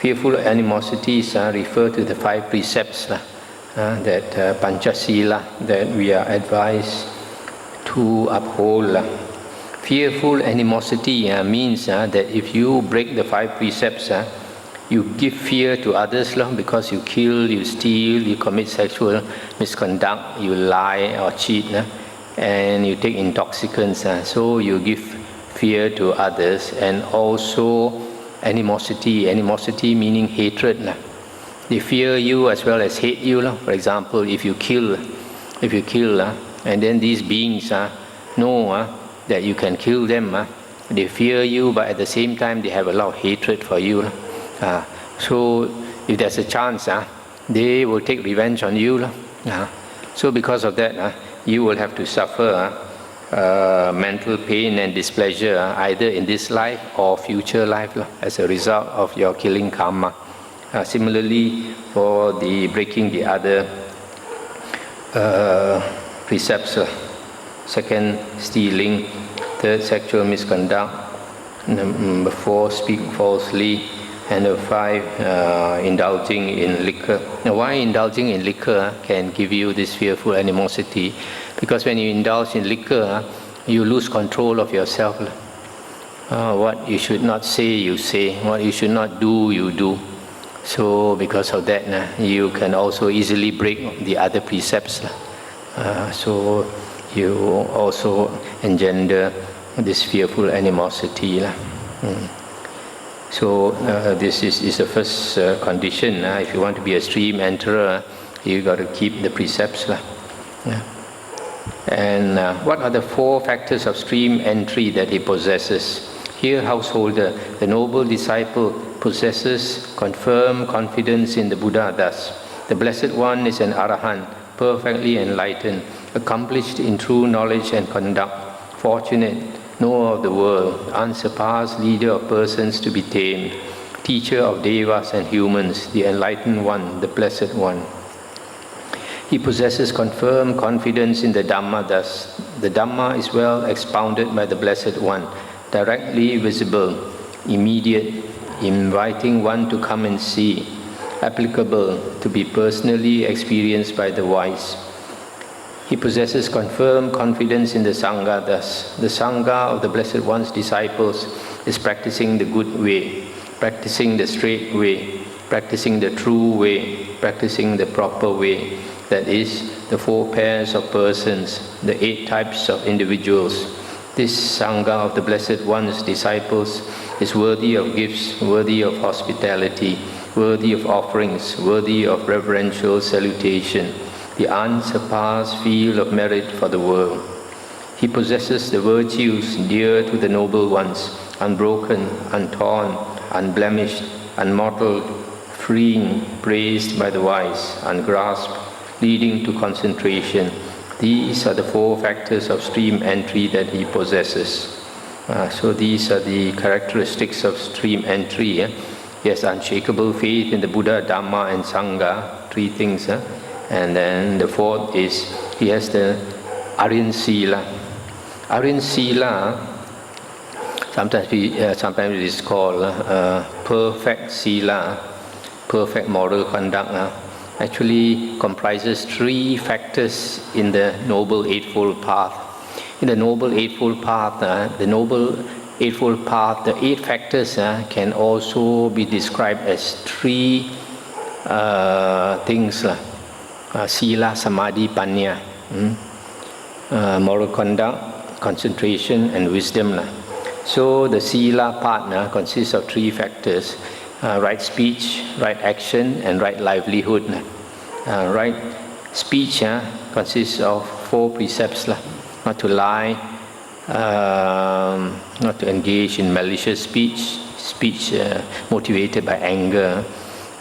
Fearful animosities refer to the 5 precepts that Panchasila that we are advised to uphold. Fearful animosity means that if you break the 5 precepts, you give fear to others because you kill, you steal, you commit sexual misconduct, you lie or cheat, and you take intoxicants. So you give fear to others, and also animosity meaning hatred. They fear you as well as hate you. For example, if you kill, and then these beings know that you can kill them, they fear you, but at the same time they have a lot of hatred for you. So if there's a chance, they will take revenge on you. So because of that, you will have to suffer mental pain and displeasure either in this life or future life as a result of your killing karma. Similarly, for the breaking the other precepts, 2nd, stealing, 3rd, sexual misconduct, 4, speak falsely, and 5, indulging in liquor. Now, why indulging in liquor can give you this fearful animosity? Because when you indulge in liquor, you lose control of yourself. What you should not say, you say. What you should not do, you do. So because of that, you can also easily break the other precepts. So you also engender this fearful animosity. So this is the first condition. If you want to be a stream enterer, you got to keep the precepts. And what are the 4 factors of stream entry that he possesses? Here, householder, the noble disciple possesses confirmed confidence in the Buddha thus. The Blessed One is an Arahant, perfectly enlightened, accomplished in true knowledge and conduct, fortunate, knower of the world, unsurpassed leader of persons to be tamed, teacher of devas and humans, the enlightened one, the Blessed One. He possesses confirmed confidence in the Dhamma thus. The Dhamma is well expounded by the Blessed One, directly visible, immediate, inviting one to come and see, applicable, to be personally experienced by the wise. He possesses confirmed confidence in the Sangha thus. The Sangha of the Blessed One's disciples is practicing the good way, practicing the straight way, practicing the true way, practicing the proper way. That is, the 4 pairs of persons, the 8 types of individuals. This Sangha of the Blessed One's disciples is worthy of gifts, worthy of hospitality, worthy of offerings, worthy of reverential salutation, the unsurpassed field of merit for the world. He possesses the virtues dear to the noble ones, unbroken, untorn, unblemished, unmottled, freeing, praised by the wise, ungrasped, leading to concentration. These are the 4 factors of stream entry that he possesses. So these are the characteristics of stream entry. He has unshakable faith in the Buddha, Dhamma and Sangha, 3 things. And then the 4th is he has the Aryan Sila. Aryan Sila, sometimes it is called perfect Sila, perfect moral conduct. Actually comprises 3 factors in the Noble Eightfold Path. In the Noble Eightfold Path, the 8 factors can also be described as 3 things. Sila, Samadhi, Panya. Moral conduct, concentration and wisdom. So the Sila part consists of 3 factors. Right speech, right action, and right livelihood. Right speech consists of 4 precepts. Not to lie, not to engage in malicious speech motivated by anger.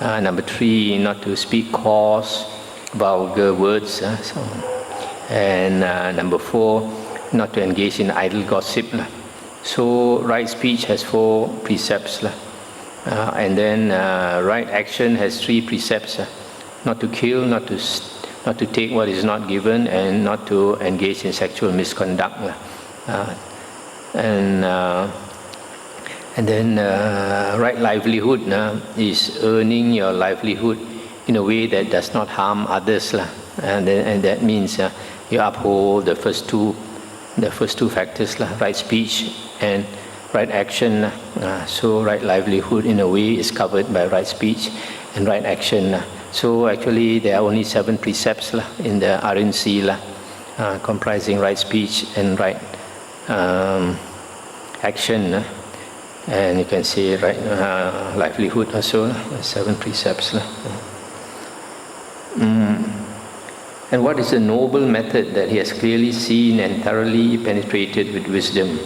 Number 3, not to speak coarse, vulgar words. And number 4, not to engage in idle gossip. So right speech has 4 precepts. And then right action has 3 precepts: not to kill, not to take what is not given, and not to engage in sexual misconduct. And And then right livelihood is earning your livelihood in a way that does not harm others. And that means you uphold the first two factors, right speech and right action. So right livelihood in a way is covered by right speech and right action. So actually there are only 7 precepts in the Aryan Sila, comprising right speech and right action. And you can see right livelihood also, 7 precepts. And what is the noble method that he has clearly seen and thoroughly penetrated with wisdom?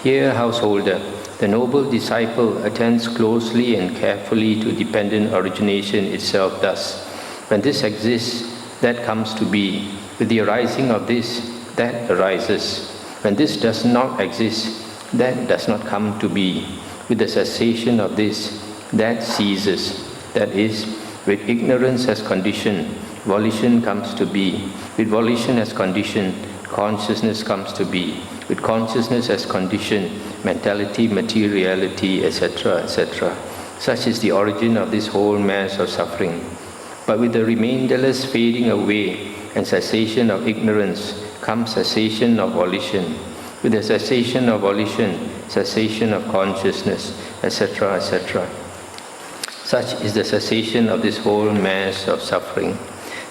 Here, householder, the noble disciple attends closely and carefully to dependent origination itself thus. When this exists, that comes to be. With the arising of this, that arises. When this does not exist, that does not come to be. With the cessation of this, that ceases. That is, with ignorance as condition, volition comes to be. With volition as condition, consciousness comes to be. With consciousness as condition, mentality, materiality, etc., etc. Such is the origin of this whole mass of suffering. But with the remainderless fading away and cessation of ignorance comes cessation of volition. With the cessation of volition, cessation of consciousness, etc., etc. Such is the cessation of this whole mass of suffering.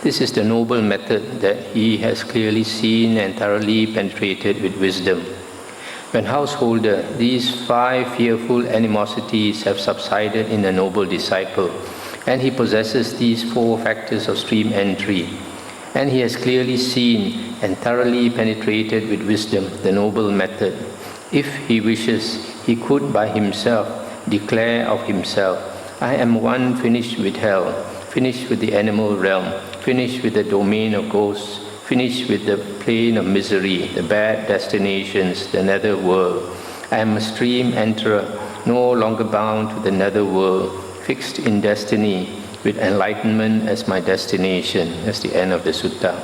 This is the noble method that he has clearly seen and thoroughly penetrated with wisdom. When householder, these 5 fearful animosities have subsided in a noble disciple, and he possesses these 4 factors of stream entry, and he has clearly seen and thoroughly penetrated with wisdom the noble method. If he wishes, he could by himself declare of himself, I am one finished with hell, finished with the animal realm, finished with the domain of ghosts, finished with the plane of misery, the bad destinations, the nether world. I am a stream enterer, no longer bound to the nether world, fixed in destiny, with enlightenment as my destination. That's the end of the sutta.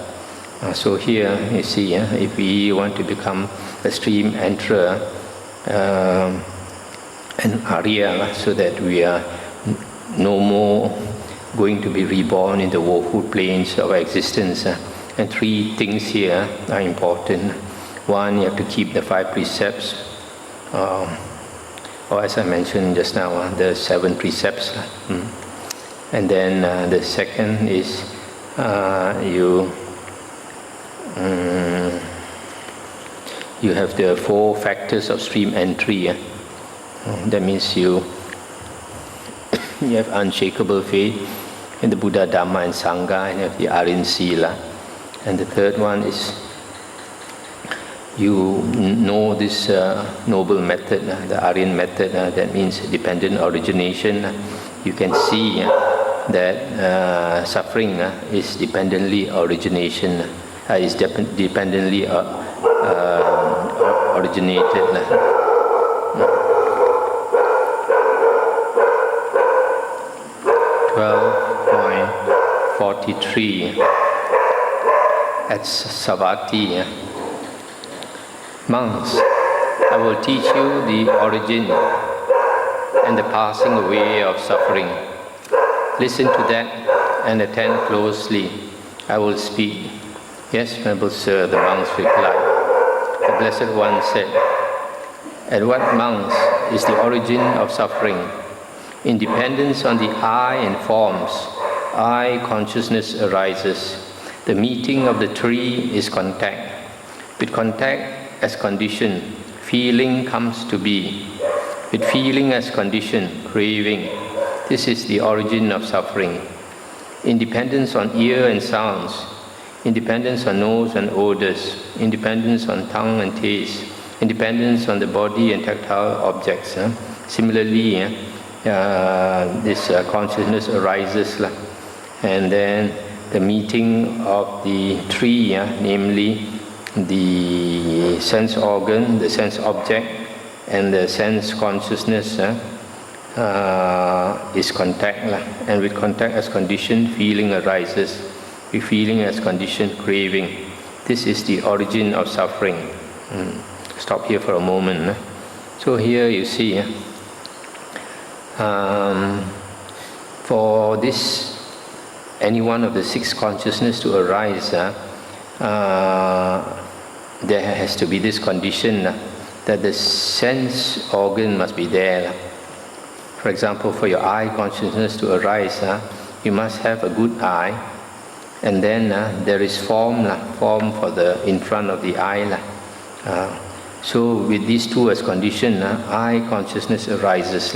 So here you see, if we want to become a stream enterer, an Arya, so that we are no more going to be reborn in the woeful plains of existence. And 3 things here are important. 1, you have to keep the 5 precepts, or as I mentioned just now, the 7 precepts. And then the second is you have the 4 factors of stream entry. That means you have unshakable faith in the Buddha, Dhamma and Sangha, and have the Aryan Sila. And the third one is you know this noble method, the Aryan method, that means dependent origination. You can see that suffering is dependently origination, is dependently originated. 12.43 at Savatthi. Monks, I will teach you the origin and the passing away of suffering. Listen to that and attend closely. I will speak. Yes, Venerable Sir, the monks replied. The Blessed One said, at what, monks, is the origin of suffering? In dependence on the I and forms, I consciousness arises. The meeting of the 3 is contact. With contact as condition, feeling comes to be. With feeling as condition, craving. This is the origin of suffering. Independence on ear and sounds, independence on nose and odors, independence on tongue and taste, independence on the body and tactile objects. Similarly, this consciousness arises, and then the meeting of the 3, namely the sense organ, the sense object, and the sense consciousness is contact, and with contact as condition, feeling arises. With feeling as condition, craving. This is the origin of suffering. Stop here for a moment. So here you see For this, any one of the 6 consciousness to arise, there has to be this condition that the sense organ must be there. For example, for your eye consciousness to arise, you must have a good eye, and then there is form for the in front of the eye. So with these 2 as condition, eye consciousness arises.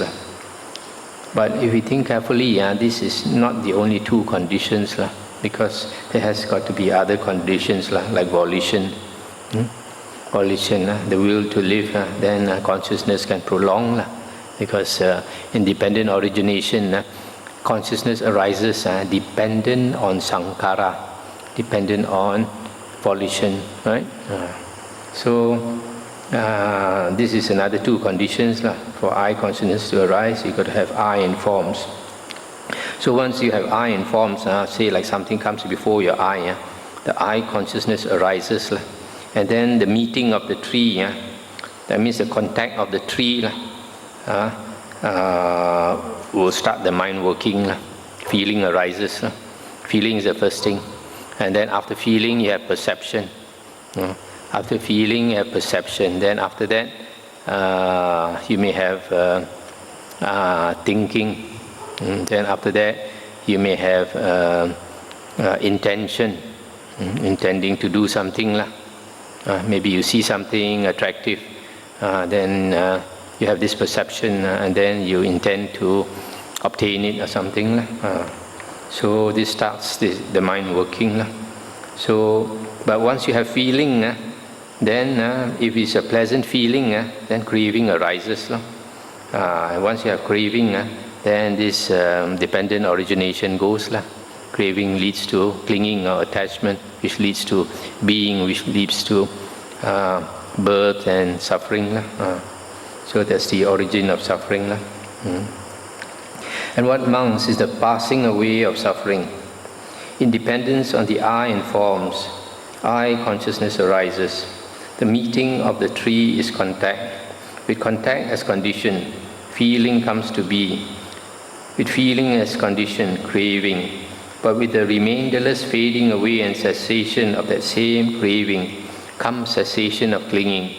But if we think carefully, this is not the only 2 conditions, because there has got to be other conditions like volition. Volition, the will to live, then consciousness can prolong, because independent origination, consciousness arises dependent on sankhara, dependent on volition, right? So this is another 2 conditions for eye consciousness to arise. You got to have eye and forms. So once you have eye and forms, say like something comes before your eye, the eye consciousness arises, and then the meeting of the tree, that means the contact of the tree will start the mind working. Feeling arises. Feeling is the first thing, and then after feeling you have perception. After feeling you have perception. Then after that you may have thinking. Then after that you may have intention, intending to do something. Maybe you see something attractive, then you have this perception, and then you intend to obtain it or something. So this starts the mind working. So, but once you have feeling, then if it's a pleasant feeling, then craving arises. Once you have craving, then this dependent origination goes. Craving leads to clinging or attachment, which leads to being, which leads to birth and suffering. So that's the origin of suffering. And what mounts is the passing away of suffering. Independence on the eye and forms. Eye consciousness arises. The meeting of the tree is contact. With contact as condition, feeling comes to be. With feeling as condition, craving. But with the remainderless fading away and cessation of that same craving comes cessation of clinging.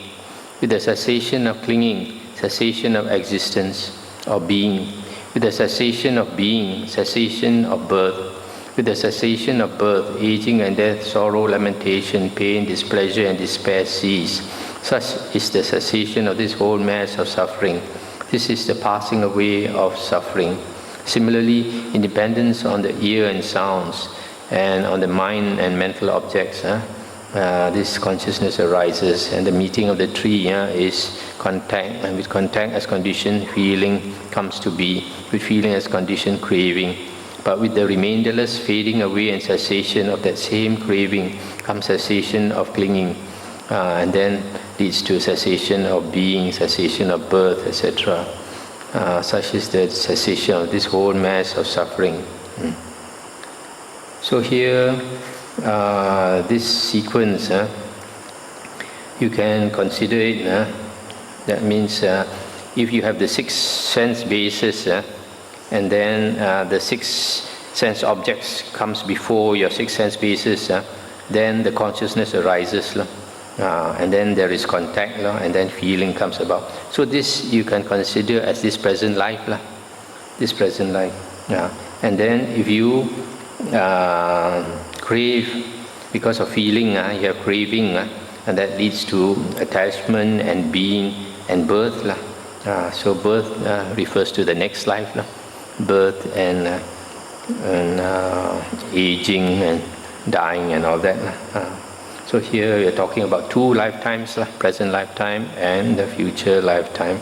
With the cessation of clinging, cessation of existence or being. With the cessation of being, cessation of birth. With the cessation of birth, aging and death, sorrow, lamentation, pain, displeasure and despair cease. Such is the cessation of this whole mass of suffering. This is the passing away of suffering. Similarly, independence on the ear and sounds, and on the mind and mental objects. This consciousness arises, and the meeting of the tree is contact, and with contact as condition, feeling comes to be. With feeling as condition, craving. But with the remainderless fading away and cessation of that same craving comes cessation of clinging, and then leads to cessation of being, cessation of birth, etc. Such is the cessation of this whole mass of suffering. So here, this sequence, you can consider it. That means if you have the 6 sense bases, and then the 6 sense objects comes before your 6 sense bases, then the consciousness arises. And then there is contact, and then feeling comes about. So this you can consider as this present life. This present life. And then if you crave, because of feeling, you have craving, and that leads to attachment and being and birth. So birth refers to the next life. Birth and aging and dying and all that. So here we are talking about 2 lifetimes, present lifetime and the future lifetime.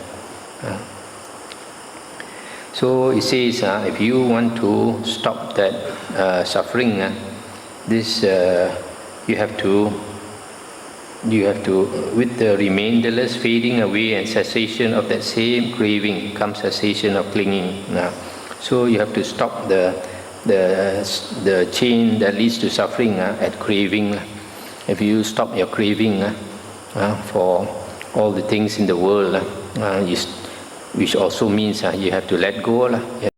So it says, if you want to stop that suffering, this you have to, with the remainderless fading away and cessation of that same craving comes cessation of clinging. So you have to stop the chain that leads to suffering at craving. If you stop your craving for all the things in the world, which also means you have to let go lah.